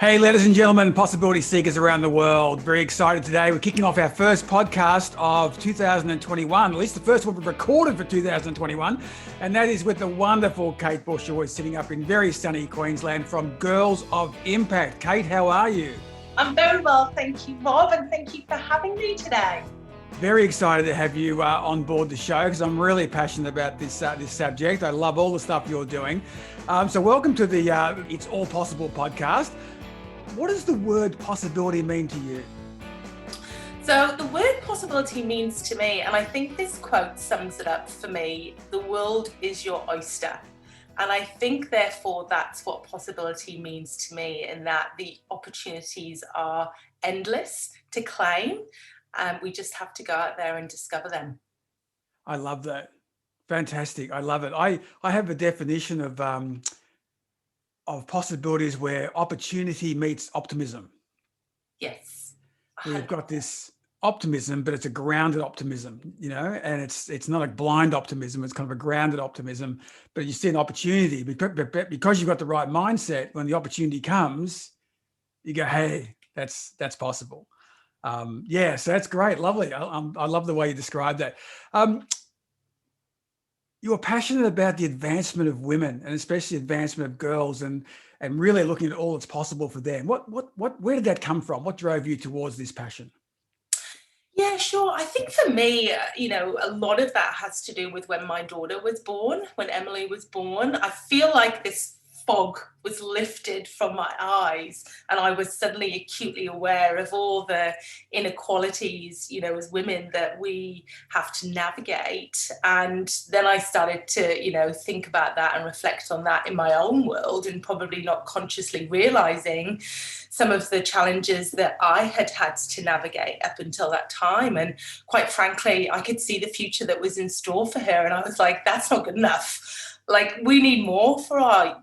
Hey, ladies and gentlemen, possibility seekers around the world. Very excited today. We're kicking off our first podcast of 2021, at least the first one we've recorded for 2021. And that is with the wonderful Kate Bushell, who is sitting up in very sunny Queensland from Girls of Impact. Kate, how are you? I'm very well, thank you, Rob, and thank you for having me today. Very excited to have you on board the show because I'm really passionate about this subject. I love all the stuff you're doing. So welcome to the It's All Possible podcast. What does the word possibility mean to you? So the word possibility means to me, and I think this quote sums it up for me, the world is your oyster. And I think, therefore, that's what possibility means to me, in that the opportunities are endless to claim. We just have to go out there and discover them. I love that. Fantastic. I love it. I have a definition of possibilities where opportunity meets optimism. Yes. We've got this optimism, but it's a grounded optimism, and it's not a blind optimism. It's kind of a grounded optimism, but you see an opportunity because you've got the right mindset. When the opportunity comes, you go, hey, that's possible. So that's great. Lovely. I love the way you described that. You're passionate about the advancement of women, and especially advancement of girls, and really looking at all that's possible for them. Where did that come from? What drove you towards this passion? Yeah, sure. I think for me, a lot of that has to do with when my daughter was born, when Emily was born. I feel like this fog was lifted from my eyes, and I was suddenly acutely aware of all the inequalities, as women that we have to navigate. And then I started to, think about that and reflect on that in my own world, and probably not consciously realizing some of the challenges that I had had to navigate up until that time. And quite frankly, I could see the future that was in store for her. And I was like, that's not good enough. Like, we need more for our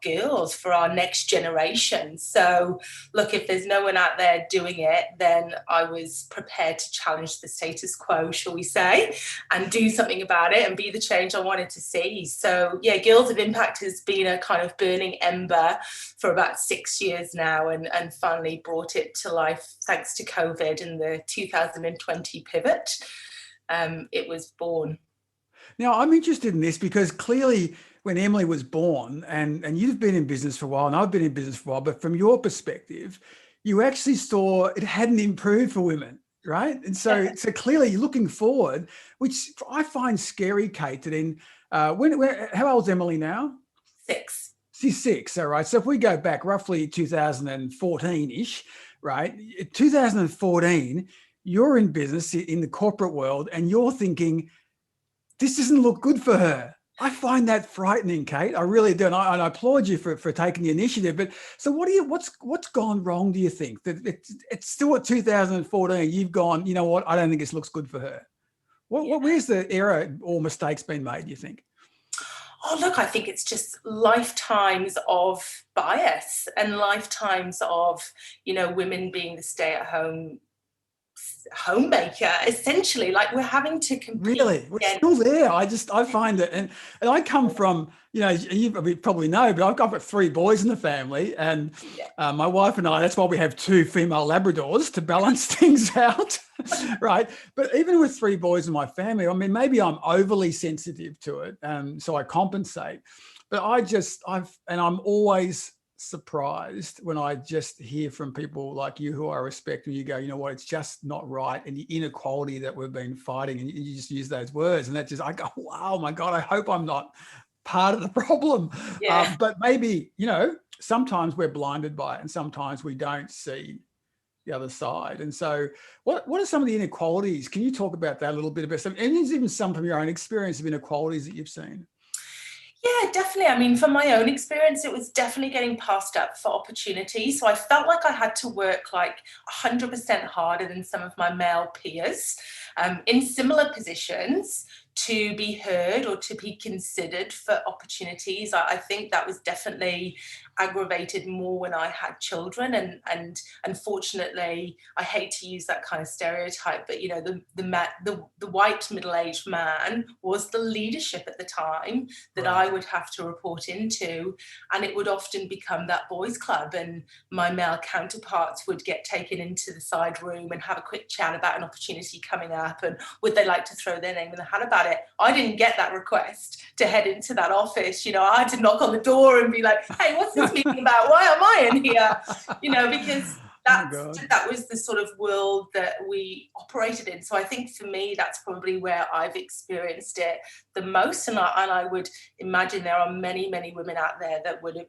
girls, for our next generation. So look, if there's no one out there doing it, then I was prepared to challenge the status quo, shall we say, and do something about it and be the change I wanted to see. So yeah, Girls of Impact has been a kind of burning ember for about 6 years now, and finally brought it to life thanks to COVID and the 2020 pivot. It was born. Now, I'm interested in this because clearly when Emily was born, and you've been in business for a while, and I've been in business for a while, but from your perspective, you actually saw it hadn't improved for women, right? And so clearly you're looking forward, which I find scary, Kate, that in, how old's Emily now? 6. She's 6, all right. So if we go back roughly 2014-ish, right? 2014, you're in business in the corporate world, and you're thinking, this doesn't look good for her. I find that frightening, Kate. I really do. And I applaud you for taking the initiative. But so what's gone wrong, do you think? That it's still at 2014, you've gone, you know what, I don't think this looks good for her. Where's the error or mistakes been made, do you think? Oh, look, I think it's just lifetimes of bias and lifetimes of, women being the stay-at-home homemaker, essentially. Like, we're having to compete. Really? We're still there. I find it, and I come from, you probably know, but I've got 3 boys in the family, and my wife and I, that's why we have 2 female Labradors to balance things out, right? But even with 3 boys in my family, I mean, maybe I'm overly sensitive to it, so I compensate. But I'm always surprised when I just hear from people like you who I respect, and you go, you know what, it's just not right. And the inequality that we've been fighting, and you just use those words, and I go, wow, my God, I hope I'm not part of the problem. Yeah. But maybe, sometimes we're blinded by it, and sometimes we don't see the other side. And so what are some of the inequalities? Can you talk about that a little bit, about some, and even some from your own experience of inequalities that you've seen? Yeah, definitely. I mean, from my own experience, it was definitely getting passed up for opportunity. So I felt like I had to work like 100% harder than some of my male peers in similar positions to be heard or to be considered for opportunities. I think that was definitely aggravated more when I had children, and unfortunately, I hate to use that kind of stereotype, but you know, the white middle-aged man was the leadership at the time that Right. I would have to report into, and it would often become that boys' club, and my male counterparts would get taken into the side room and have a quick chat about an opportunity coming up, and would they like to throw their name in the hat about it. I didn't get that request to head into that office. You know, I had to knock on the door and be like, hey, what's this meeting about? Why am I in here? You know, because that was the sort of world that we operated in. So I think for me, that's probably where I've experienced it the most. And I would imagine there are many, many women out there that would have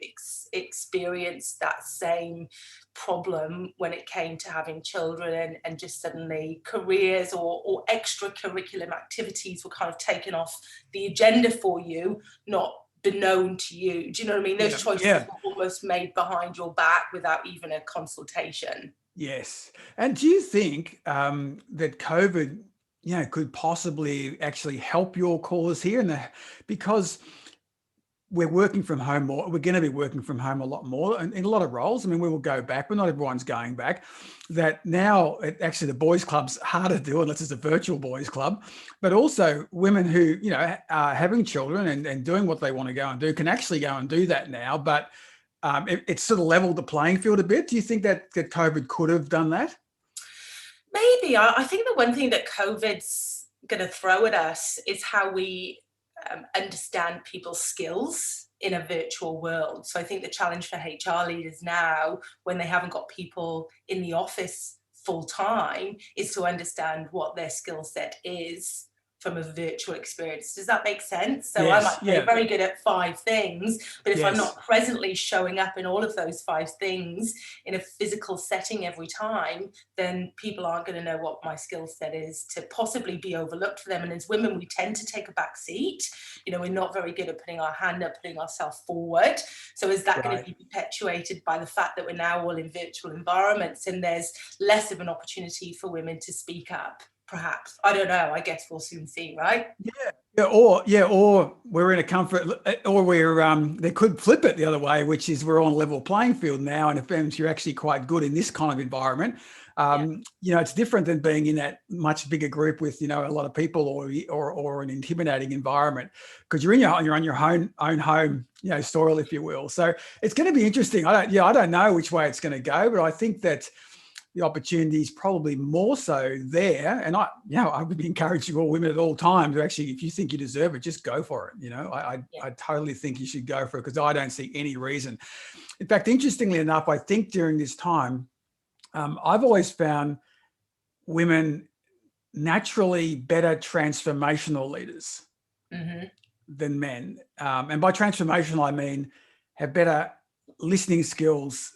experienced that same problem when it came to having children, and just suddenly careers or extracurricular activities were kind of taken off the agenda for you, not been known to you. Do you know what I mean? Those choices were almost made behind your back without even a consultation. Yes. And do you think that COVID, you know, could possibly actually help your cause here? Because we're working from home more. We're going to be working from home a lot more in a lot of roles. I mean, we will go back, but not everyone's going back. That now, actually, the boys' club's harder to do unless it's a virtual boys' club. But also, women who, you know, are having children and doing what they want to go and do can actually go and do that now. But it's sort of leveled the playing field a bit. Do you think that COVID could have done that? Maybe. I think the one thing that COVID's going to throw at us is how we understand people's skills in a virtual world. So I think the challenge for HR leaders now, when they haven't got people in the office full time, is to understand what their skill set is from a virtual experience. Does that make sense? So Yes, I might be very good at 5 things, but if I'm not presently showing up in all of those 5 things in a physical setting every time, then people aren't going to know what my skill set is to possibly be overlooked for them. And as women, we tend to take a back seat. You know, we're not very good at putting our hand up, putting ourselves forward. So is that going to be perpetuated by the fact that we're now all in virtual environments and there's less of an opportunity for women to speak up? Perhaps. I don't know. I guess we'll soon see, right? Or we're in a comfort, or they could flip it the other way, which is we're on a level playing field now, and if you're actually quite good in this kind of environment, you know, it's different than being in that much bigger group with, you know, a lot of people or an intimidating environment, because you're on your own home, you know, soil, if you will. So it's going to be interesting. I don't know which way it's going to go, but I think that the opportunity is probably more so there. And I would be encouraging all women at all times to actually, if you think you deserve it, just go for it. You know, I totally think you should go for it, because I don't see any reason. In fact, interestingly enough, I think during this time, I've always found women naturally better transformational leaders than men. And by transformational, I mean have better listening skills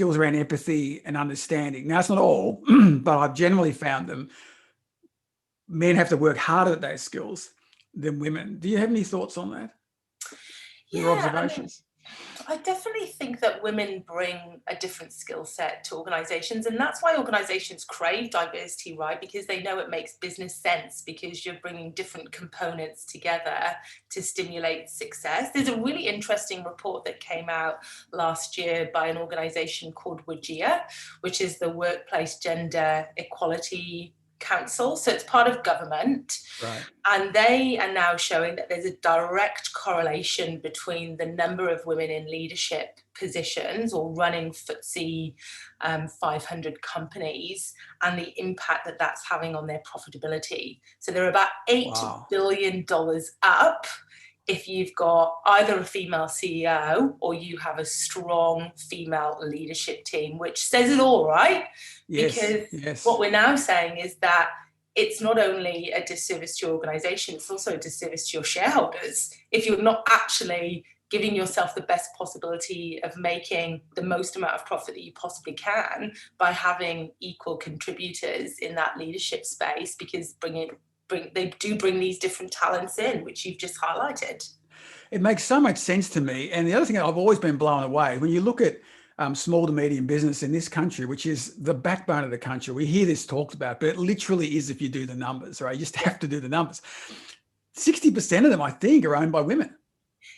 around empathy and understanding. Now, it's not all, but I've generally found men have to work harder at those skills than women. Do you have any thoughts on that? Your observations? I definitely think that women bring a different skill set to organizations, and that's why organizations crave diversity, right? Because they know it makes business sense, because you're bringing different components together to stimulate success. There's a really interesting report that came out last year by an organization called WGEA, which is the Workplace Gender Equality Council. So it's part of government. Right. And they are now showing that there's a direct correlation between the number of women in leadership positions or running FTSE 500 companies and the impact that that's having on their profitability. So they're about $8 billion up if you've got either a female CEO or you have a strong female leadership team, which says it all, right? Because what we're now saying is that it's not only a disservice to your organization, it's also a disservice to your shareholders if you're not actually giving yourself the best possibility of making the most amount of profit that you possibly can by having equal contributors in that leadership space, because they do bring these different talents in, which you've just highlighted. It makes so much sense to me. And the other thing that I've always been blown away, when you look at small to medium business in this country, which is the backbone of the country, we hear this talked about, but it literally is if you do the numbers, right? You just have to do the numbers. 60% of them, I think, are owned by women.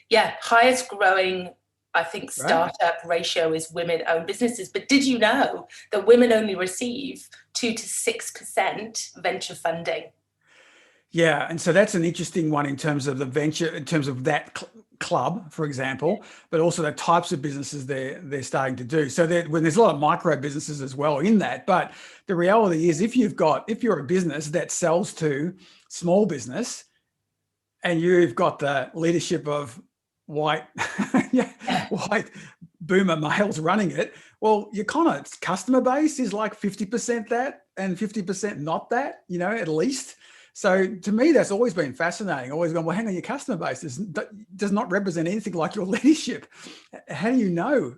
Yeah, highest growing I think right? startup ratio is women-owned businesses. But did you know that women only receive 2 to 6% venture funding? Yeah, and so that's an interesting one in terms of the venture, in terms of that club, for example, but also the types of businesses they're starting to do. So when there's a lot of micro businesses as well in that, but the reality is, if you're a business that sells to small business, and you've got the leadership of white, yeah, white boomer males running it, well, your kind of customer base is like 50% that and 50% not that, at least. So to me, that's always been fascinating. Always gone, well, hang on, your customer base does not represent anything like your leadership. How do you know?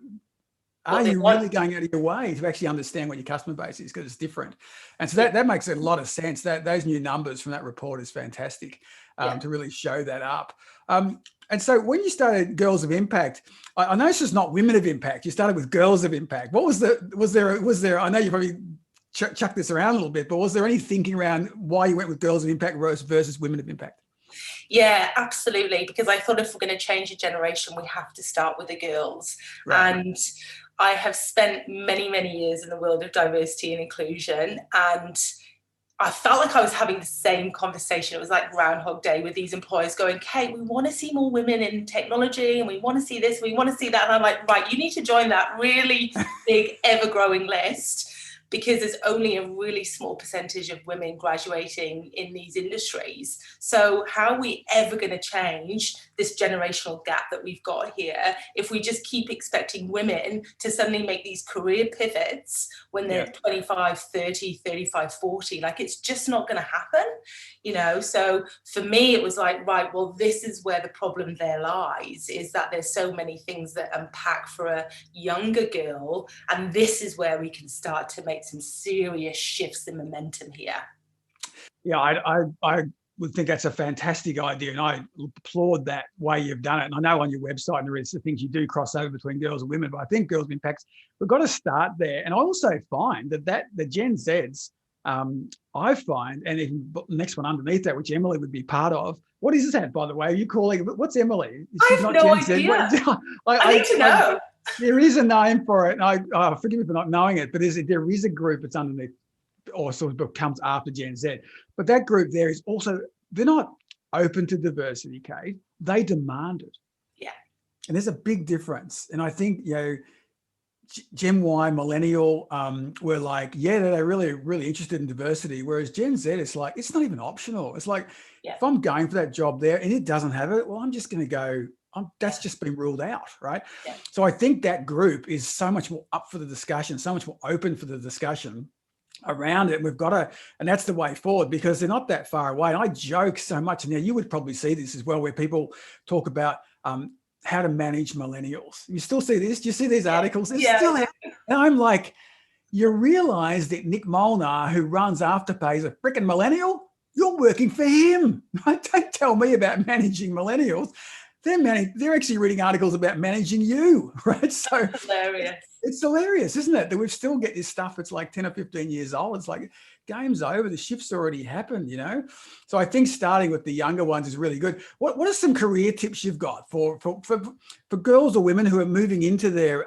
Are you really going out of your way to actually understand what your customer base is? Because it's different. And so that makes a lot of sense. That those new numbers from that report is fantastic to really show that up. And so when you started Girls of Impact, I know it's just not Women of Impact. You started with Girls of Impact. What was there, I know you probably chucked this around a little bit, but was there any thinking around why you went with Girls of Impact versus Women of Impact? Yeah, absolutely. Because I thought if we're going to change a generation, we have to start with the girls. Right. And I have spent many, many years in the world of diversity and inclusion, and I felt like I was having the same conversation. It was like Groundhog Day with these employers going, Kate, we want to see more women in technology, and we want to see this, we want to see that. And I'm like, right, you need to join that really big, ever-growing list, because there's only a really small percentage of women graduating in these industries. So how are we ever going to change this generational gap that we've got here if we just keep expecting women to suddenly make these career pivots when they're 25, 30, 35, 40? Like, it's just not going to happen, So for me, it was like, right, well, this is where the problem there lies, is that there's so many things that unpack for a younger girl, and this is where we can start to make some serious shifts in momentum here. Yeah, I would think that's a fantastic idea, and I applaud that way you've done it. And I know on your website and the things you do cross over between girls and women, but I think Girls Impacts, we've got to start there. And I also find that the Gen Zs, I find, and even the next one underneath that, which Emily would be part of. What is that, by the way? Are you calling? What's Emily? She's not no Gen idea. Z. I need to know. There is a name for it, and I forgive me for not knowing it, but there is a group that's underneath, or sort of comes after Gen Z. But that group there is also, they're not open to diversity, Kate. They demand it. Yeah. And there's a big difference. And I think, Gen Y, millennial, were like, they're really, really interested in diversity. Whereas Gen Z, it's like, it's not even optional. It's like, if I'm going for that job there and it doesn't have it, well, I'm just going to go, that's just been ruled out, right? Yeah. So I think that group is so much more up for the discussion, so much more open for the discussion around it. We've got to, and that's the way forward, because they're not that far away. And I joke so much, and now you would probably see this as well, where people talk about how to manage millennials. You still see this? Do you see these articles? It's still out. And I'm like, you realize that Nick Molnar, who runs Afterpay, is a freaking millennial? You're working for him. Right? Don't tell me about managing millennials. They're actually reading articles about managing you, right? So that's hilarious. It's hilarious, isn't it? That we've still get this stuff that's like 10 or 15 years old. It's like, game's over. The shift's already happened, So I think starting with the younger ones is really good. What are some career tips you've got for girls or women who are moving into their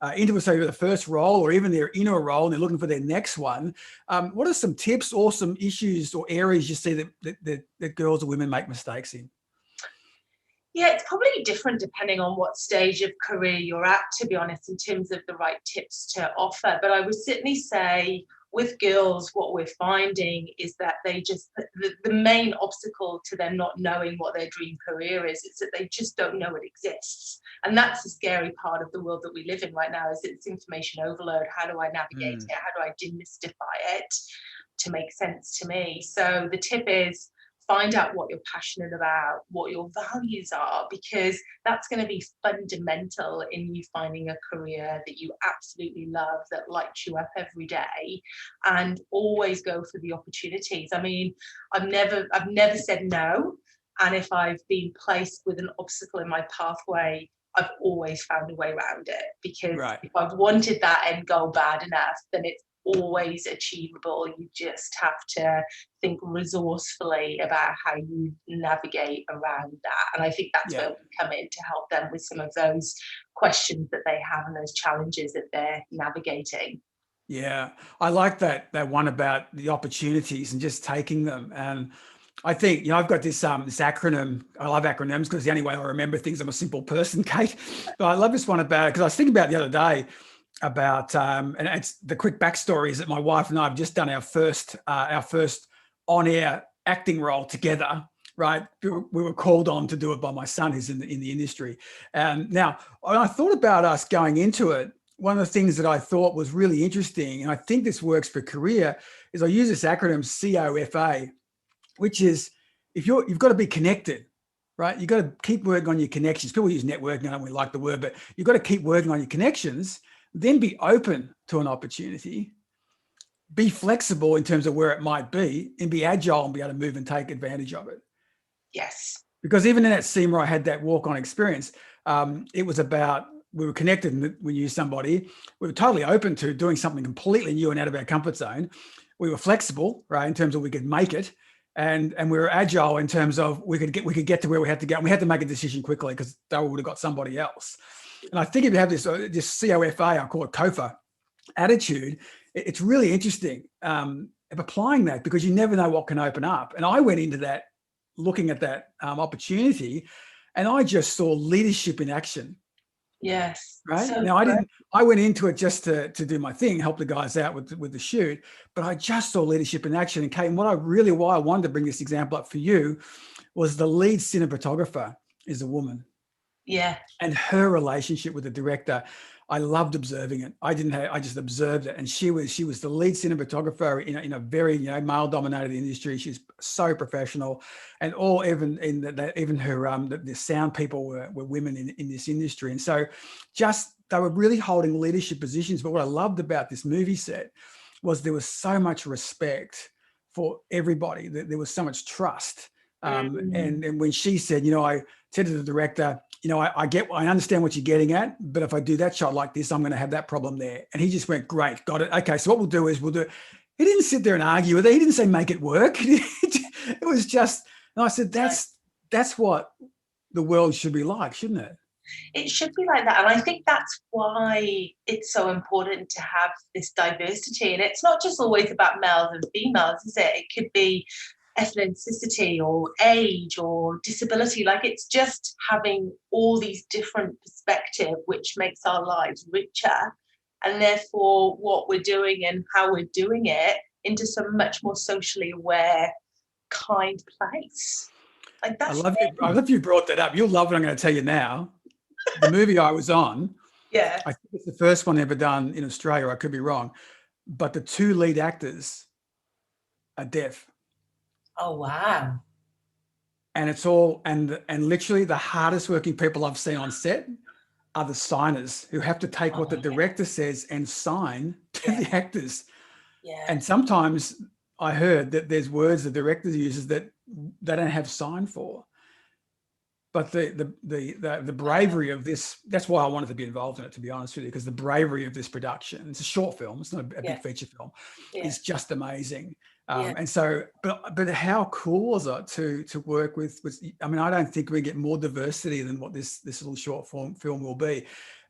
the first role, or even they're in a role and they're looking for their next one? What are some tips or some issues or areas you see that girls or women make mistakes in? Yeah, it's probably different depending on what stage of career you're at, to be honest, in terms of the right tips to offer. But I would certainly say with girls, what we're finding is that they just, the main obstacle to them not knowing what their dream career is that they just don't know it exists. And that's the scary part of the world that we live in right now, is it's information overload. How do I navigate it? How do I demystify it to make sense to me? So the tip is, find out what you're passionate about, what your values are, because that's going to be fundamental in you finding a career that you absolutely love, that lights you up every day, and always go for the opportunities. I mean, I've never said no. And if I've been placed with an obstacle in my pathway, I've always found a way around it, because if I've wanted that end goal bad enough, then it's always achievable. You just have to think resourcefully about how you navigate around that. And I think that's where we come in to help them with some of those questions that they have and those challenges that they're navigating. Yeah, I like that one about the opportunities and just taking them. And I think, I've got this this acronym. I love acronyms because it's the only way I remember things. I'm a simple person, Kate. But I love this one about it because I was thinking about it the other day about, and it's the quick backstory is that my wife and I have just done our first on-air acting role together. Right, we were called on to do it by my son, who's in the industry. Now, when I thought about us going into it, one of the things that I thought was really interesting, and I think this works for career, is I use this acronym COFA, which is you've got to be connected, right? You've got to keep working on your connections. People use networking, I don't really like the word, but you've got to keep working on your connections, then be open to an opportunity, be flexible in terms of where it might be, and be agile and be able to move and take advantage of it. Yes. Because even in that scene where I had that walk-on experience, it was about, we were connected and we knew somebody. We were totally open to doing something completely new and out of our comfort zone. We were flexible, right, in terms of we could make it. And we were agile in terms of we could get to where we had to go. And we had to make a decision quickly because they would have got somebody else. And I think if you have this COFA, I call it COFA attitude, it's really interesting of applying that because you never know what can open up. And I went into that looking at that opportunity, and I just saw leadership in action. Yes. Right. So Now I went into it just to do my thing, help the guys out with the shoot, but I just saw leadership in action. And Kate, and why I wanted to bring this example up for you was the lead cinematographer is a woman. Yeah. And her relationship with the director, I loved observing it. I just observed it. And she was the lead cinematographer in a very, male dominated industry. She's so professional, and even her, the sound people were women in this industry. And so they were really holding leadership positions. But what I loved about this movie set was there was so much respect for everybody. There was so much trust. And when she said, I said to the director, I understand what you're getting at, but if I do that shot like this, I'm going to have that problem there. And he just went, great, got it. Okay, so what we'll do is we'll do it. He didn't sit there and argue with it. He didn't say make it work. It was just, and I said, that's what the world should be like, shouldn't it? It should be like that. And I think that's why it's so important to have this diversity. And it's not just always about males and females, is it? It could be ethnicity or age or disability. Like, it's just having all these different perspectives, which makes our lives richer. And therefore, what we're doing and how we're doing it into some much more socially aware, kind place. Like, that's I love you brought that up. You'll love what I'm going to tell you now. The movie I was on, yeah, I think it's the first one ever done in Australia. I could be wrong, but the two lead actors are deaf. Oh, wow. And it's all, and literally the hardest working people I've seen on set are the signers who have to take what the director says and sign to the actors. Yeah. And sometimes I heard that there's words the director uses that they don't have sign for. But the bravery of this, that's why I wanted to be involved in it, to be honest with you, because the bravery of this production, it's a short film, it's not a big feature film, is just amazing. And so, but how cool was it to work with, I mean, I don't think we get more diversity than what this little short film will be.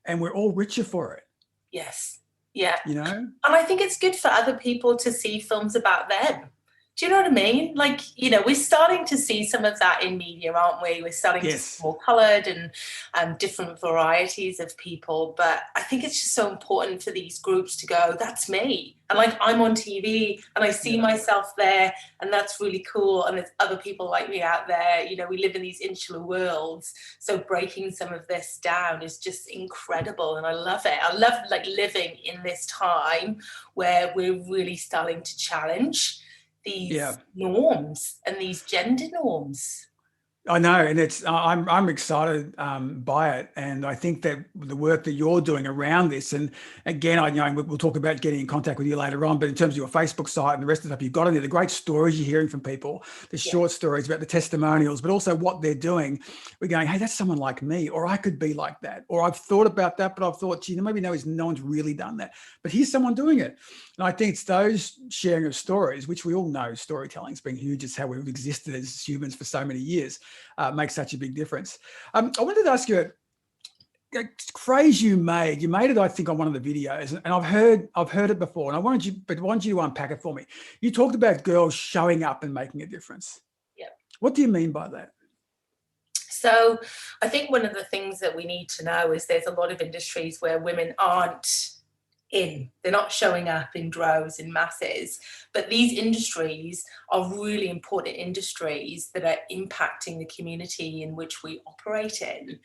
And we're all richer for it. Yes. Yeah. And I think it's good for other people to see films about them. Do you know what I mean? Like, we're starting to see some of that in media, aren't we? We're starting to see more coloured and different varieties of people. But I think it's just so important for these groups to go, that's me. And like, I'm on TV and I see myself there, and that's really cool. And there's other people like me out there. We live in these insular worlds. So breaking some of this down is just incredible. And I love it. I love like living in this time where we're really starting to challenge these norms and these gender norms. I know, and I'm excited by it, and I think that the work that you're doing around this, and again, I know we'll talk about getting in contact with you later on, but in terms of your Facebook site and the rest of the stuff you've got in there, the great stories you're hearing from people, the short stories about the testimonials, but also what they're doing. We're going, hey, that's someone like me, or I could be like that, or I've thought about that, but I've thought, gee, maybe no one's really done that, but here's someone doing it. And I think it's those sharing of stories, which we all know storytelling's been huge. It's how we've existed as humans for so many years. Makes such a big difference. I wanted to ask you a phrase you made. You made it, I think, on one of the videos, and I've heard it before, and I wanted you to unpack it for me. You talked about girls showing up and making a difference. Yeah. What do you mean by that? So I think one of the things that we need to know is there's a lot of industries where women aren't they're not showing up in droves, in masses, but these industries are really important industries that are impacting the community in which we operate in.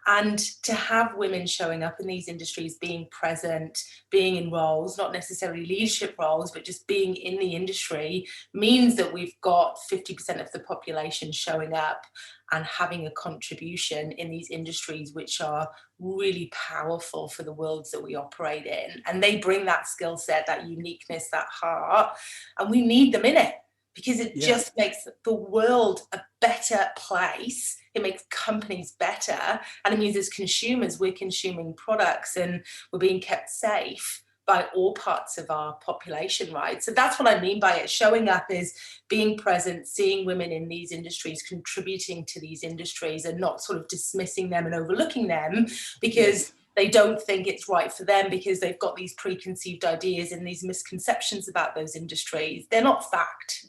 And to have women showing up in these industries, being present, being in roles, not necessarily leadership roles, but just being in the industry, means that we've got 50% of the population showing up and having a contribution in these industries, which are really powerful for the worlds that we operate in. And they bring that skill set, that uniqueness, that heart, and we need them in it, because it just makes the world a better place. It makes companies better. And it means as consumers, we're consuming products and we're being kept safe by all parts of our population, right? So that's what I mean by it. Showing up is being present, seeing women in these industries, contributing to these industries, and not sort of dismissing them and overlooking them because they don't think it's right for them, because they've got these preconceived ideas and these misconceptions about those industries. They're not fact,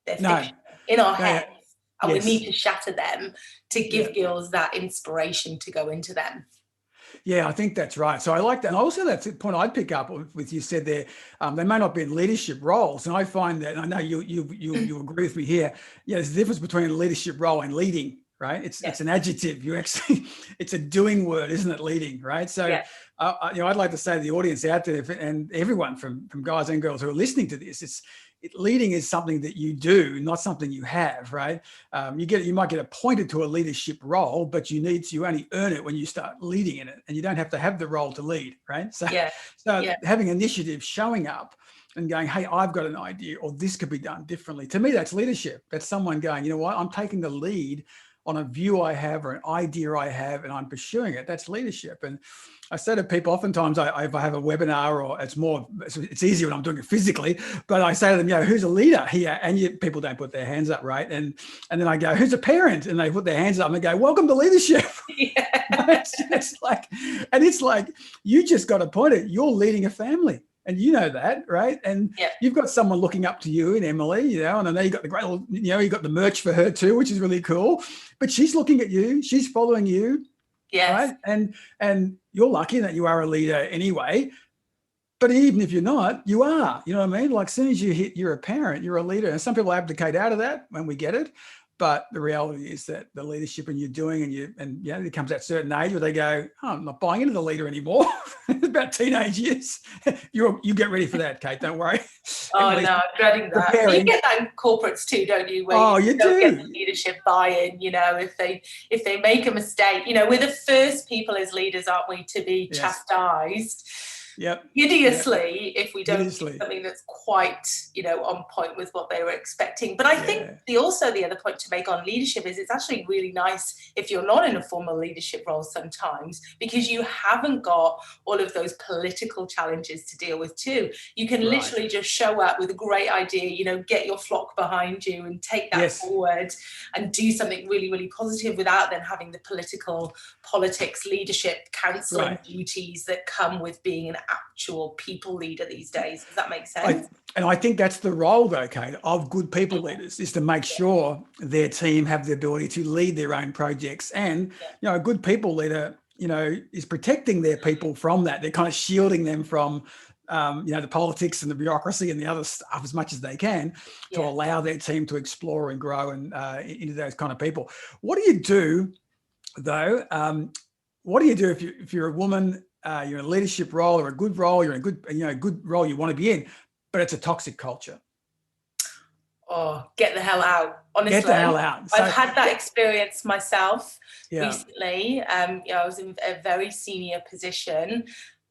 they're fiction in our heads. And we need to shatter them to give girls that inspiration to go into them. Yeah, I think that's right. So I like that. And also that's the point I'd pick up with you said there, they may not be in leadership roles. And I find that, and I know you agree with me here, there's a difference between a leadership role and leading, right? It's an adjective. You actually, it's a doing word, isn't it? Leading, right? So, I'd like to say to the audience out there and everyone from guys and girls who are listening to this, leading is something that you do, not something you have, right? You might get appointed to a leadership role, but you only earn it when you start leading in it, and you don't have to have the role to lead, right? So having initiative, showing up and going, hey, I've got an idea, or this could be done differently. To me, that's leadership. That's someone going, you know what, I'm taking the lead on a view I have or an idea I have, and I'm pursuing it. That's leadership. And I say to people, oftentimes if I have a webinar, or it's easier when I'm doing it physically, but I say to them, who's a leader here? And people don't put their hands up, right? And then I go, who's a parent? And they put their hands up and they go, welcome to leadership. It's like, you just got appointed, you're leading a family. And you know that, right? And you've got someone looking up to you in Emily, and I know you got the great, you got the merch for her too, which is really cool. But she's looking at you, she's following you, right? And you're lucky that you are a leader anyway. But even if you're not, you are. You know what I mean? Like, as soon as you're a parent, you're a leader. And some people abdicate out of that when we get it. But the reality is that the leadership and you're doing, and it comes at a certain age where they go, oh, I'm not buying into the leader anymore. About teenage years. You get ready for that, Kate. Don't worry. Oh, no, I'm dreading that. You get that in corporates too, don't you? Where you don't get the leadership buy-in, if they make a mistake. We're the first people as leaders, aren't we, to be chastised hideously if we don't do something that's quite, on point with what they were expecting. But I think the other point to make on leadership is it's actually really nice if you're not in a formal leadership role sometimes, because you haven't got all of those political challenges to deal with too. You can literally just show up with a great idea, get your flock behind you and take that forward and do something really, really positive without then having the politics, leadership, counselling duties that come with being an actual people leader these days. Does that make sense? I think that's the role, though, Kate, of good people leaders, is to make sure their team have the ability to lead their own projects. And, a good people leader, is protecting their people from that. They're kind of shielding them from, the politics and the bureaucracy and the other stuff as much as they can to allow their team to explore and grow and into those kind of people. What do you do, though? What do you do if you're a woman? You're in a leadership role or a good role, you're in a good role you want to be in, but it's a toxic culture? oh, get the hell out. Honestly, Get the hell out. I've So had that experience myself yeah, recently. I was in a very senior position,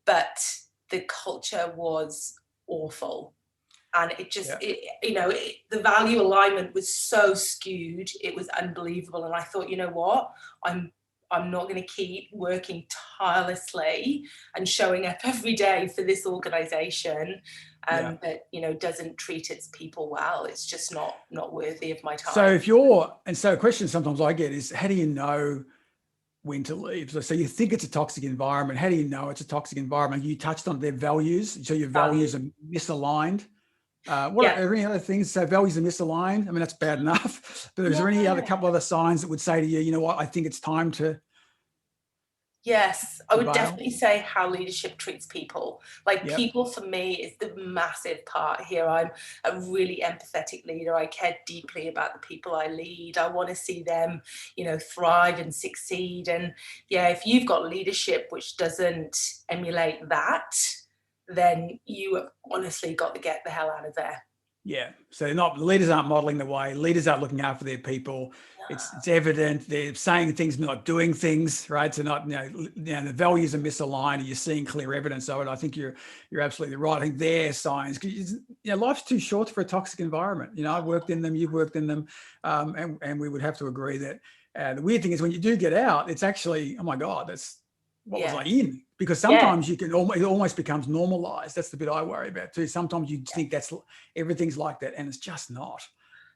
but the culture was awful. And it just, the value alignment was so skewed. It was unbelievable. And I thought, you know what? I'm not going to keep working tirelessly and showing up every day for this organization yeah. that, doesn't treat its people well. It's just not worthy of my So time. so a question sometimes I get is, how do you know when to leave? So you think it's a toxic environment. How do you know it's a toxic environment? You touched on their values. So your values are misaligned. What Yeah. are any other things? So values are misaligned. I mean, that's bad enough. But is there any Yeah. couple other signs that would say to you, you know what, I think it's time to Yes, I would bail? definitely say how leadership treats people. Like Yep. people for me is the massive part here. I'm a really empathetic leader. I care deeply about the people I lead. I want to see them, thrive and succeed. And yeah, if you've got leadership which doesn't emulate that, then you have honestly got to get the hell out of there. Yeah. So leaders aren't modeling the way. Leaders aren't looking after their people. It's evident they're saying things, not doing things, right? So not, the values are misaligned and you're seeing clear evidence of it. I think you're absolutely right. I think they're signs, because life's too short for a toxic environment. I've worked in them, you've worked in them. And we would have to agree that the weird thing is when you do get out, it's actually, oh my God, what was I in? Because sometimes it almost becomes normalized. That's the bit I worry about too. Sometimes you think everything's like that, and it's just not.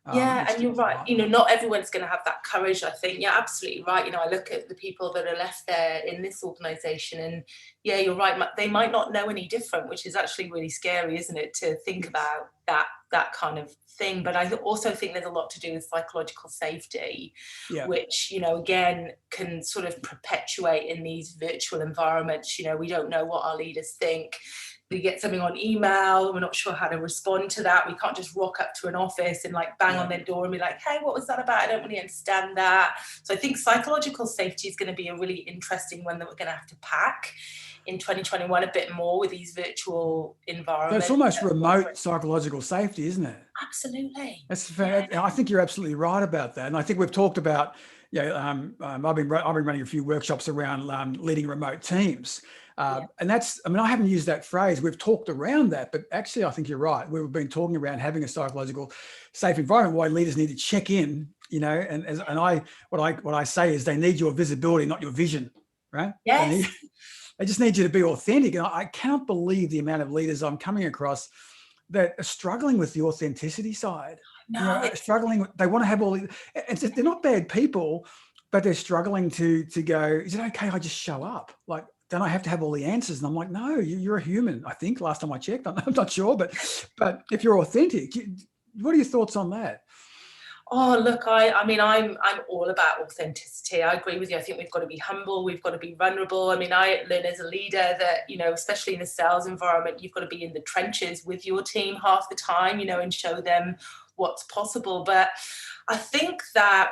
And you're right. Not everyone's going to have that courage, I think. Yeah, absolutely right. I look at the people that are left there in this organization and yeah, you're right. They might not know any different, which is actually really scary, isn't it, to think about that kind of thing. But I also think there's a lot to do with psychological safety, which, again, can sort of perpetuate in these virtual environments. We don't know what our leaders think. We get something on email, we're not sure how to respond to that. We can't just rock up to an office and bang on their door and be like, hey, what was that about? I don't really understand that. So I think psychological safety is going to be a really interesting one that we're going to have to pack in 2021 a bit more with these virtual environments. So it's almost remote psychological safety, isn't it? Absolutely. I think you're absolutely right about that. And I think we've talked about, I've been running a few workshops around leading remote teams. And I haven't used that phrase. We've talked around that, but actually I think you're right. We've been talking around having a psychological safe environment, why leaders need to check in, what I say is they need your visibility, not your vision, right? Yes. They just need you to be authentic. And I cannot believe the amount of leaders I'm coming across that are struggling with the authenticity side. No, struggling. They want to have all these, they're not bad people, but they're struggling to go, is it okay I just show up? Don't I have to have all the answers? And I'm like, no, you're a human. I think last time I checked, I'm not sure, but if you're authentic, what are your thoughts on that? Oh, look, I'm all about authenticity. I agree with you. I think we've got to be humble. We've got to be vulnerable. I learn as a leader that, especially in a sales environment, you've got to be in the trenches with your team half the time, and show them what's possible. But I think that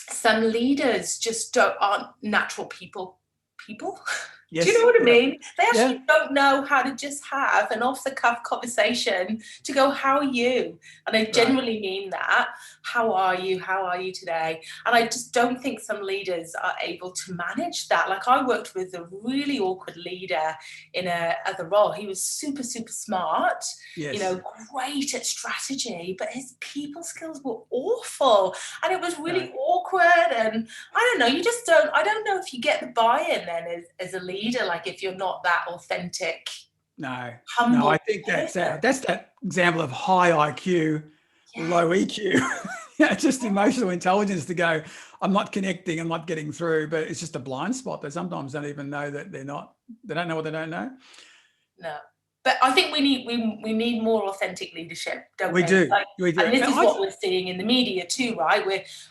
some leaders just aren't natural people. Yes. Do you know what I mean? They actually don't know how to just have an off-the-cuff conversation to go, how are you? And I genuinely mean that. How are you? How are you today? And I just don't think some leaders are able to manage that. I worked with a really awkward leader in a other role. He was super, super smart, great at strategy, but his people skills were awful. And it was really awkward. And I don't know, I don't know if you get the buy-in then as a leader, if you're not that authentic. Humble. I think that's that example of high IQ, low EQ. Just emotional intelligence to go, I'm not connecting, I'm not getting through, but it's just a blind spot. They sometimes don't even know that they don't know what they don't know. No. But I think we need more authentic leadership, don't we? We do. And this is what we're seeing in the media too, right?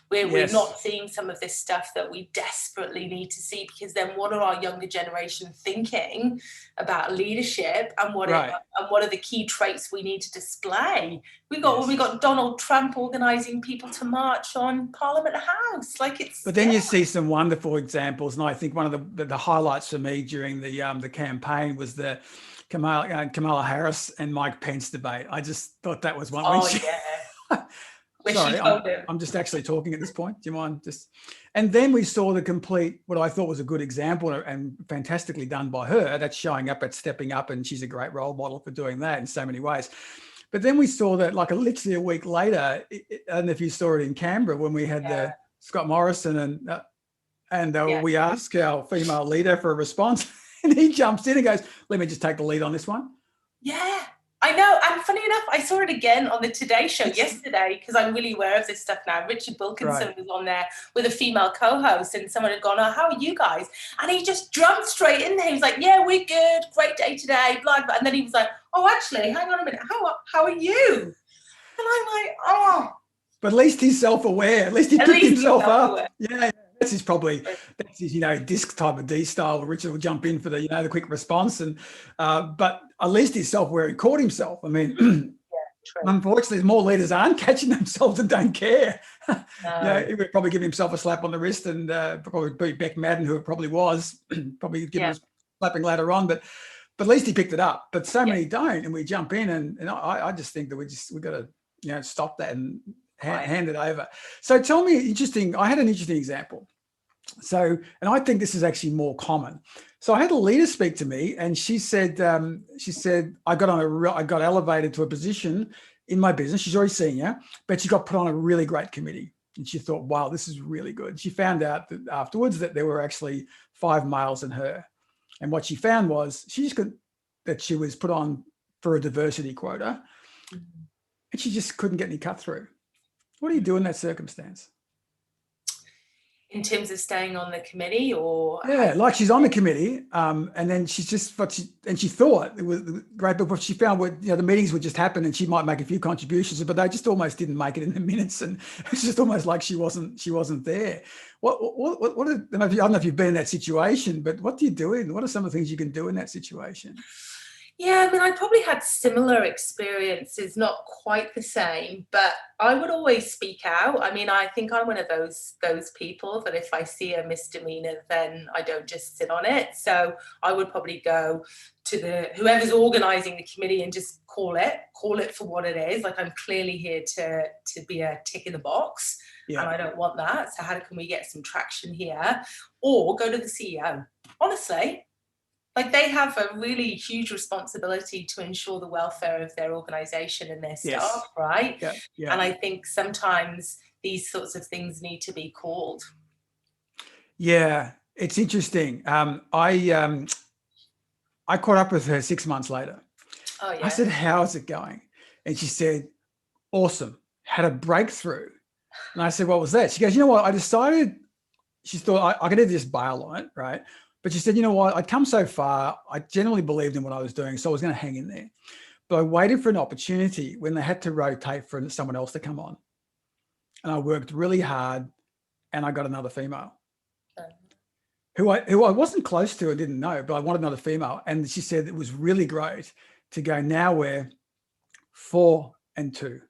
We're not seeing some of this stuff that we desperately need to see, because then what are our younger generation thinking about leadership, and what are the key traits we need to display? We got Donald Trump organizing people to march on Parliament House, But then you see some wonderful examples, and I think one of the highlights for me during the campaign was the Kamala Harris and Mike Pence debate. I just thought that was one. Where Sorry, she told him. I'm just actually talking at this point. Do you mind just? And then we saw the complete, what I thought was a good example and fantastically done by her. That's showing up, at stepping up, and she's a great role model for doing that in so many ways. But then we saw that like literally a week later, I don't know if you saw it in Canberra when we had the Scott Morrison and we asked our female leader for a response, and he jumps in and goes, "Let me just take the lead on this one." Yeah, I know. And funny enough, I saw it again on the Today Show yesterday, because I'm really aware of this stuff now. Richard Wilkinson was on there with a female co-host, and someone had gone, "Oh, how are you guys?" And he just jumped straight in there. He was like, "Yeah, we're good. Great day today." Blah, blah. And then he was like, "Oh, actually, hang on a minute. How are you?" And I'm like, "Oh." But at least he's self-aware. At least he picked himself up. Yeah. That's his disc type of D style. Richard will jump in for the, the quick response. And, but at least he's self-aware. He caught himself. I mean, unfortunately, more leaders aren't catching themselves and don't care. No. He would probably give himself a slap on the wrist, and probably beat Beck Madden, who it probably was, probably give him a slapping later on. But at least he picked it up. But so many don't, and we jump in, and I just think that we got to stop that and hand it over. So tell me, I had an interesting example. So, and I think this is actually more common. So I had a leader speak to me, and she said, I got elevated to a position in my business. She's already senior, but she got put on a really great committee. And she thought, wow, this is really good. She found out that afterwards that there were actually 5 males in her. And what she found was that she was put on for a diversity quota, and she just couldn't get any cut through. What do you do in that circumstance? In terms of staying on the committee, or? Yeah, like she's on the committee, and then she thought it was great, but what she found the meetings would just happen, and she might make a few contributions, but they just almost didn't make it in the minutes, and it's just almost like she wasn't there. I don't know if you've been in that situation, but what do you do? What are some of the things you can do in that situation? Yeah, I mean, I probably had similar experiences, not quite the same, but I would always speak out. I mean, I think I'm one of those people that if I see a misdemeanor, then I don't just sit on it. So I would probably go to whoever's organizing the committee and just call it for what it is. Like, I'm clearly here to be a tick in the box, and I don't want that. So how can we get some traction here? Or go to the CEO. Honestly, like, they have a really huge responsibility to ensure the welfare of their organization and their staff, right? Yeah. And I think sometimes these sorts of things need to be called. Yeah, it's interesting. I caught up with her 6 months later. Oh, yeah. I said, "How's it going?" And she said, "Awesome. Had a breakthrough." And I said, "What was that?" She goes, "You know what? I decided," she thought I could either just bail on it, right? But she said, "You know what? I'd come so far. I genuinely believed in what I was doing, so I was going to hang in there. But I waited for an opportunity when they had to rotate for someone else to come on. And I worked really hard, and I got another female who I wasn't close to and didn't know, but I wanted another female." And she said it was really great to go, now we're 4 and 2.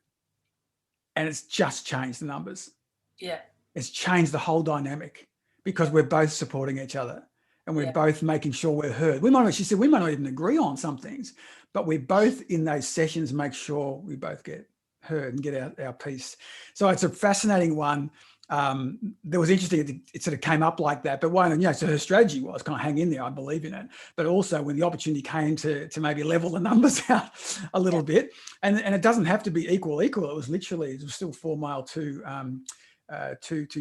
And it's just changed the numbers. Yeah. It's changed the whole dynamic because we're both supporting each other. And we're both making sure we're heard. She said, we might not even agree on some things, but we both in those sessions make sure we both get heard and get our piece. So it's a fascinating one. That was interesting. It sort of came up like that, but so her strategy was kind of hang in there. I believe in it. But also when the opportunity came to maybe level the numbers out a little bit, and it doesn't have to be equal. It was still 4 male, 2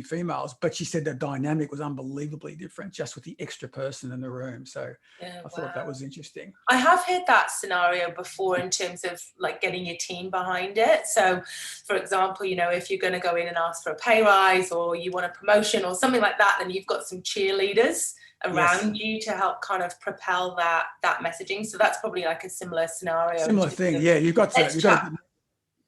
females, but she said the dynamic was unbelievably different just with the extra person in the room. So I thought that was interesting. I have heard that scenario before in terms of like getting your team behind it. So for example, if you're going to go in and ask for a pay rise or you want a promotion or something like that, then you've got some cheerleaders around you to help kind of propel that messaging. So that's probably like a similar scenario. Similar thing. Yeah. You've got to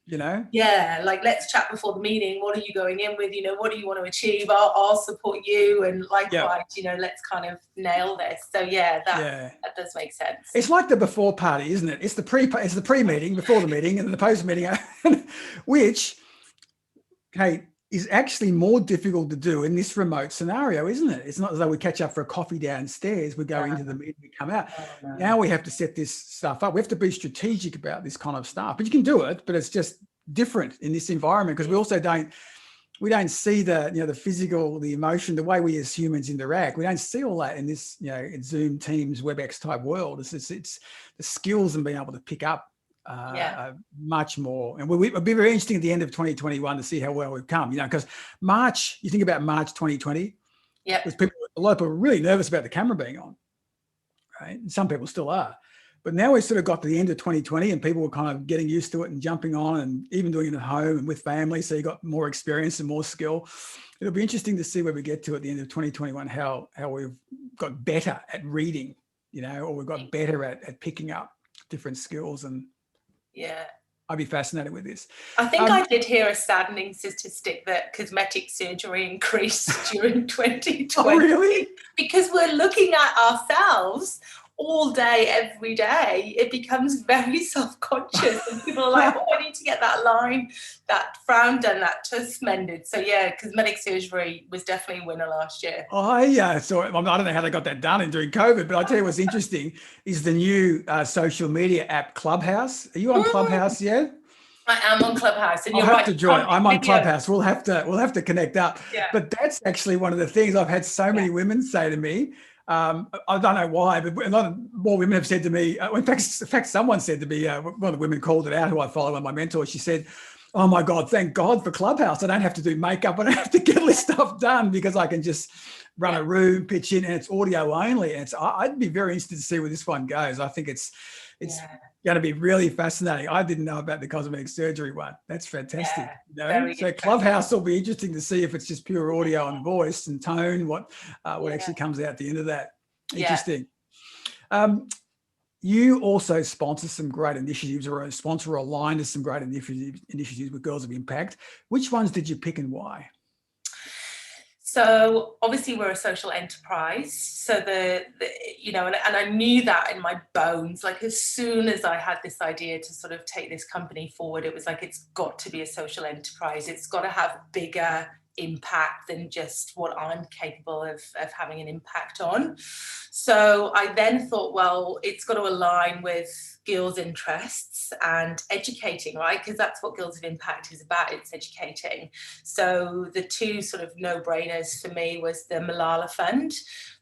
Yeah, like, let's chat before the meeting. What are you going in with? What do you want to achieve? I'll support you, and likewise, let's kind of nail this. So that does make sense. It's like the before party, isn't it? It's the pre-meeting, before the meeting, and the post-meeting, which, is actually more difficult to do in this remote scenario, isn't it? It's not as though we catch up for a coffee downstairs, we go into the meeting, we come out. Now we have to set this stuff up. We have to be strategic about this kind of stuff, but you can do it, but it's just different in this environment because we also don't see the, the physical, the emotion, the way we as humans interact. We don't see all that in this, in Zoom, Teams, WebEx type world. It's the skills and being able to pick up much more. And it'll be very interesting at the end of 2021 to see how well we've come, because March, you think about March 2020, a lot of people were really nervous about the camera being on, right? And some people still are. But now we've sort of got to the end of 2020 and people were kind of getting used to it and jumping on and even doing it at home and with family. So you got more experience and more skill. It'll be interesting to see where we get to at the end of 2021, how we've got better at reading, or we've got better at picking up different skills. And I'd be fascinated with this. I think I did hear a saddening statistic that cosmetic surgery increased during 2020. Oh, really? Because we're looking at ourselves all day, every day. It becomes very self-conscious and people are like, I need to get that line, that frown done, that tusk mended. So cosmetic surgery was definitely a winner last year. So I don't know how they got that done during COVID, but I'll tell you what's interesting is the new social media app Clubhouse. Are you on Clubhouse yet? I am on Clubhouse, and I'll you're have right. to join. I'm on Clubhouse. We'll have to connect up. Yeah. But that's actually one of the things I've had so many women say to me. I don't know why, but a lot more women have said to me. In fact, someone said to me. One of the women called it out, who I follow, one of my mentors. She said, "Oh my God, thank God for Clubhouse. I don't have to do makeup. I don't have to get all this stuff done because I can just run a room, pitch in, and it's audio only." And I'd be very interested to see where this one goes. I think it's going to be really fascinating. I didn't know about the cosmetic surgery one. That's fantastic. So Clubhouse will be interesting to see if it's just pure audio and voice and tone, what actually comes out at the end of that. Interesting. You also sponsor some great initiatives, or aligned to some great initiatives with Girls of Impact. Which ones did you pick and why? So obviously we're a social enterprise. So and I knew that in my bones. Like as soon as I had this idea to sort of take this company forward, it was like, it's got to be a social enterprise. It's got to have bigger impact than just what I'm capable of having an impact on. So I then thought, well, it's got to align with girls' interests and educating, right? Because that's what Girls of Impact is about. It's educating. So the two sort of no-brainers for me was the Malala Fund,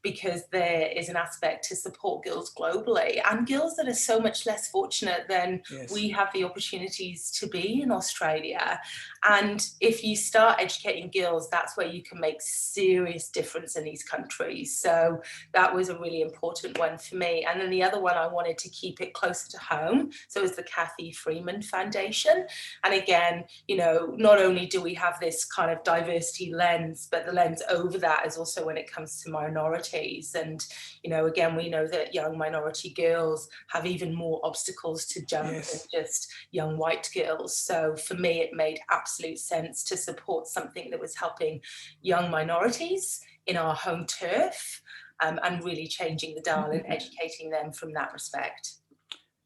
because there is an aspect to support girls globally and girls that are so much less fortunate than we have the opportunities to be in Australia. And if you start educating girls, that's where you can make serious difference in these countries. So that was a really important one for me. And then the other one, I wanted to keep it closer to home. So it was the Kathy Freeman Foundation. And again, not only do we have this kind of diversity lens, but the lens over that is also when it comes to minorities. And, again, we know that young minority girls have even more obstacles to jump than just young white girls. So for me, it made absolute sense to support something that was helping young minorities in our home turf, and really changing the dial and educating them from that respect.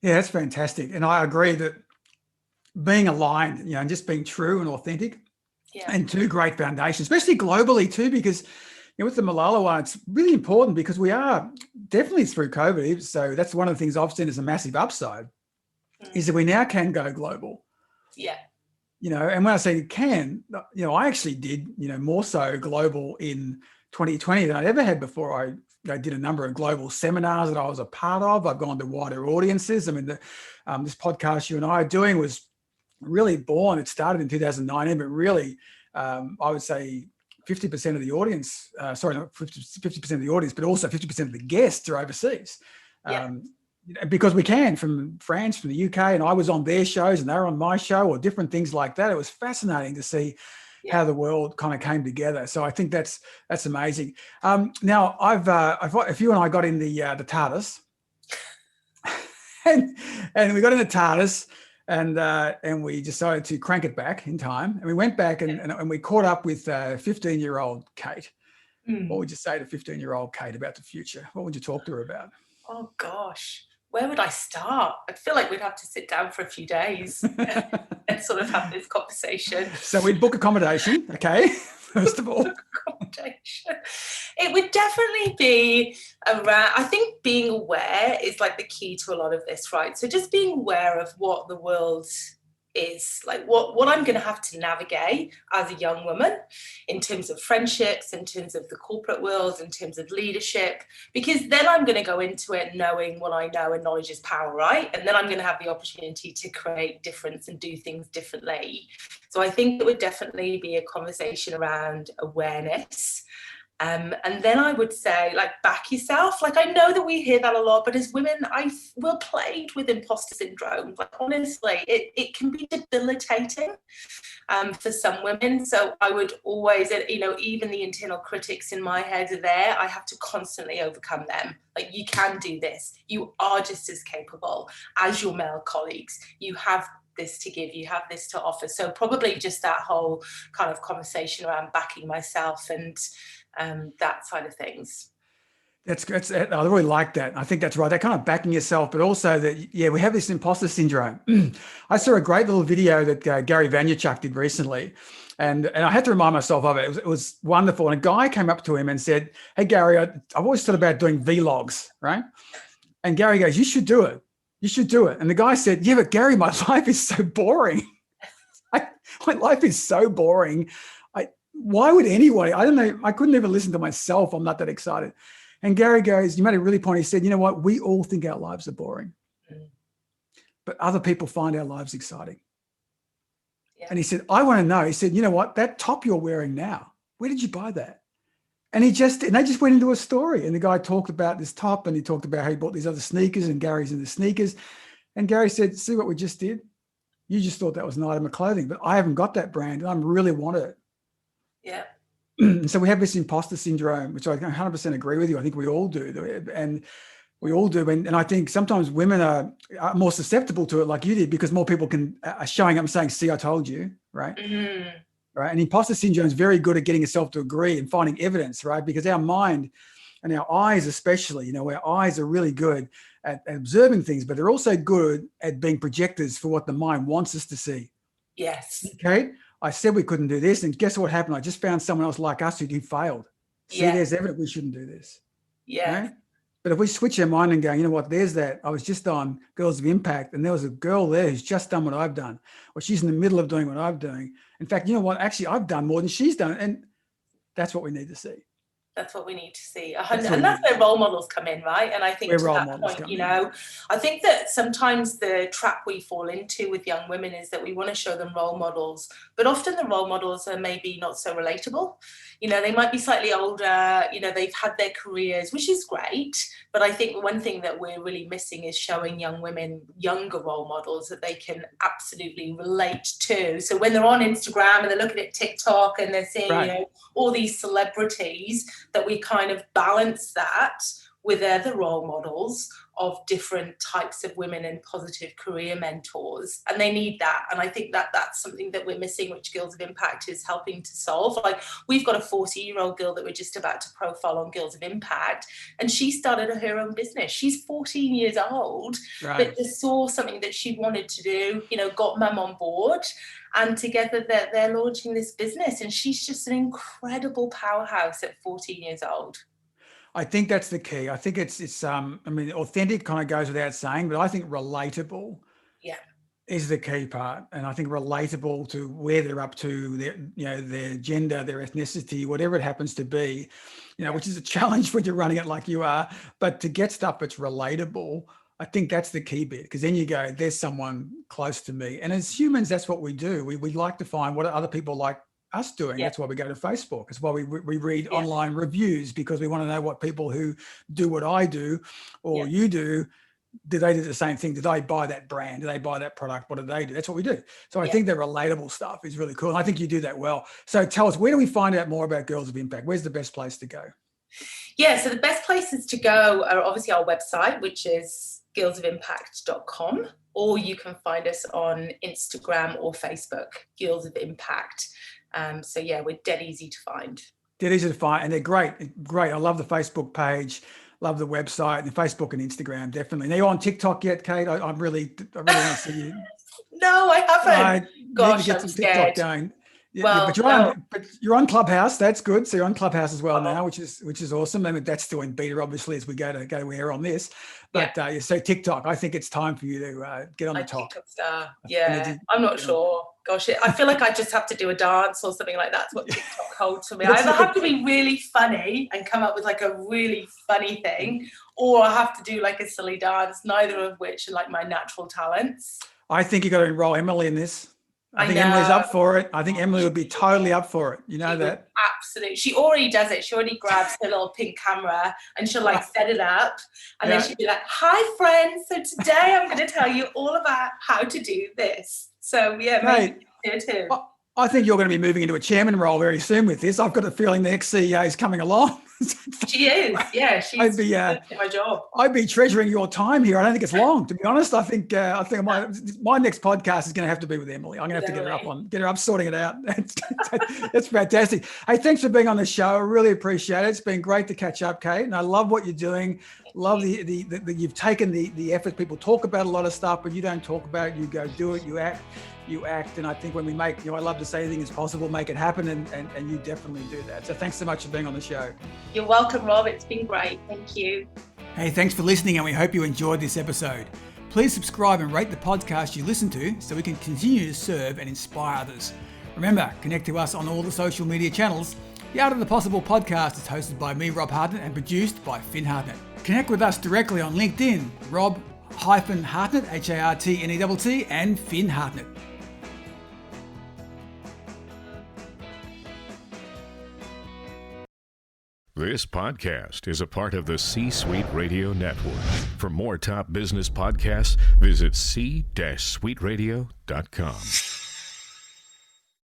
Yeah, that's fantastic. And I agree that being aligned, and just being true and authentic, and two great foundations, especially globally too, because with the Malala one, it's really important because we are definitely through COVID. So that's one of the things I've seen as a massive upside, is that we now can go global. Yeah. And when I say can, I actually did, more so global in 2020 than I'd ever had before. I did a number of global seminars that I was a part of. I've gone to wider audiences. I mean, this podcast you and I are doing was really born. It started in 2019, but really, I would say 50% of the audience, not 50% of the audience, but also 50% of the guests are overseas. Because we can, from France, from the UK, and I was on their shows and they were on my show, or different things like that. It was fascinating to see how the world kind of came together. So I think that's amazing. Now if you and I got in the TARDIS, and we got in the TARDIS, and we decided to crank it back in time, and we went back and we caught up with 15-year-old Kate. What would you say to 15-year-old Kate about the future? What would you talk to her about? Oh gosh, where would I start? I feel like we'd have to sit down for a few days and sort of have this conversation. So we'd book accommodation, okay? First of all, accommodation. It would definitely be around. I think being aware is like the key to a lot of this, right? So just being aware of what the world is, like what I'm going to have to navigate as a young woman in terms of friendships, in terms of the corporate world, in terms of leadership, because then I'm going to go into it knowing what I know, and knowledge is power, right? And then I'm going to have the opportunity to create difference and do things differently. So I think it would definitely be a conversation around awareness. And then I would say, like, back yourself. Like, I know that we hear that a lot, but as women, we're plagued with imposter syndrome. Like, honestly, it can be debilitating for some women. So I would always, you know, even the internal critics in my head are there. I have to constantly overcome them. Like, you can do this. You are just as capable as your male colleagues. You have this to give, you have this to offer. So probably just that whole kind of conversation around backing myself and that side of things. That's I really like that. I think that's right. That kind of backing yourself, but also that, yeah, we have this imposter syndrome. I saw a great little video that Gary Vaynerchuk did recently, and I had to remind myself of it. It was wonderful. And a guy came up to him and said, "Hey, Gary, I've always thought about doing vlogs, right?" And Gary goes, "You should do it. You should do it." And the guy said, "Yeah, but Gary, my life is so boring. My life is so boring. Why would anyone? I don't know. I couldn't even listen to myself. I'm not that excited." And Gary goes, "You made a really point." He said, "You know what? We all think our lives are boring, but other people find our lives exciting." Yeah. And he said, "I want to know." He said, "You know what? That top you're wearing now, where did you buy that?" And they just went into a story. And the guy talked about this top, and he talked about how he bought these other sneakers, and Gary's in the sneakers. And Gary said, "See what we just did? You just thought that was an item of clothing, but I haven't got that brand, and I really want it." Yeah. So we have this imposter syndrome, which I 100% agree with you. I think we all do. And we all do. And I think sometimes women are more susceptible to it, like you did, because more people are showing up and saying, "See, I told you," right? Mm-hmm. Right. And imposter syndrome is very good at getting yourself to agree and finding evidence, right? Because our mind and our eyes, especially, you know, our eyes are really good at observing things, but they're also good at being projectors for what the mind wants us to see. Yes. Okay. I said we couldn't do this, and guess what happened? I just found someone else like us who failed. See, there's evidence we shouldn't do this. Yeah. Right? But if we switch our mind and go, "You know what, there's that. I was just on Girls of Impact, and there was a girl there who's just done what I've done, or she's in the middle of doing what I'm doing. In fact, you know what? Actually, I've done more than she's done." And that's what we need to see. That's what we need to see. And that's where role models come in, right? And I think to that point, you know, I think that sometimes the trap we fall into with young women is that we want to show them role models, but often the role models are maybe not so relatable. You know, they might be slightly older, you know, they've had their careers, which is great. But I think one thing that we're really missing is showing young women younger role models that they can absolutely relate to. So when they're on Instagram and they're looking at TikTok and they're seeing, you know, all these celebrities, that we kind of balance that with other role models of different types of women and positive career mentors. And they need that. And I think that that's something that we're missing, which Girls of Impact is helping to solve. Like, we've got a 40-year-old girl that we're just about to profile on Girls of Impact, and she started her own business. She's 14 years old, but just saw something that she wanted to do, you know, got mum on board, and together they're launching this business. And she's just an incredible powerhouse at 14 years old. I think that's the key. I think it's I mean, authentic kind of goes without saying, but I think relatable is the key part. And I think relatable to where they're up to, their, you know, their gender, their ethnicity, whatever it happens to be, you know, which is a challenge when you're running it like you are, but to get stuff that's relatable, I think that's the key bit, because then you go, there's someone close to me. And as humans, that's what we do. We like to find what other people like us doing. That's why we go to Facebook. It's why we read online reviews, because we want to know what people who do what I do or you do they do the same thing? Did they buy that brand? Do they buy that product? What do they do? That's what we do. So I think the relatable stuff is really cool. And I think you do that well. So tell us, where do we find out more about Girls of Impact? Where's the best place to go? Yeah, so the best places to go are obviously our website, which is girlsofimpact.com, or you can find us on Instagram or Facebook, Girls of Impact. So yeah, we're dead easy to find. Dead easy to find, and they're great. Great. I love the Facebook page. Love the website, and Facebook and Instagram, definitely. Are you on TikTok yet, Kate? I really want to see you. No, I haven't. Gosh, need to get some TikTok going. but you're on Clubhouse. That's good. So you're on Clubhouse as well now, which is awesome. I mean, that's still in beta, obviously, as we go to air on this. But so TikTok, I think it's time for you to get on the top. TikTok star. Yeah, I'm not sure. Gosh, I feel like I just have to do a dance or something like that. That's what TikTok holds for me. I either have to be really funny and come up with like a really funny thing, or I have to do like a silly dance, neither of which are like my natural talents. I think you got to enroll Emily in this. I think Emily's up for it. I think Emily would be totally up for it. You know that? Absolutely. She already does it. She already grabs her little pink camera and she'll like set it up. And then she'll be like, hi, friends. So today I'm going to tell you all about how to do this. So, yeah, maybe here too. I think you're going to be moving into a chairman role very soon with this. I've got a feeling the next CEO is coming along. She is, yeah. She's my job. I'd be treasuring your time here. I don't think it's long, to be honest. I think my next podcast is going to have to be with Emily. I'm going to have to get her up sorting it out. That's fantastic. Hey, thanks for being on the show. I really appreciate it. It's been great to catch up, Kate. And I love what you're doing. Love the you've taken the effort. People talk about a lot of stuff, but you don't talk about it. You go do it. You act. And I think when we make, I love to say anything is possible, make it happen. And you definitely do that. So thanks so much for being on the show. You're welcome, Rob. It's been great. Thank you. Hey, thanks for listening. And we hope you enjoyed this episode. Please subscribe and rate the podcast you listen to so we can continue to serve and inspire others. Remember, connect to us on all the social media channels. The Art of the Possible podcast is hosted by me, Rob Hartnett, and produced by Finn Hartnett. Connect with us directly on LinkedIn, Rob-Hartnett, Hartnett, and Finn Hartnett. This podcast is a part of the C-Suite Radio Network. For more top business podcasts, visit c-suiteradio.com.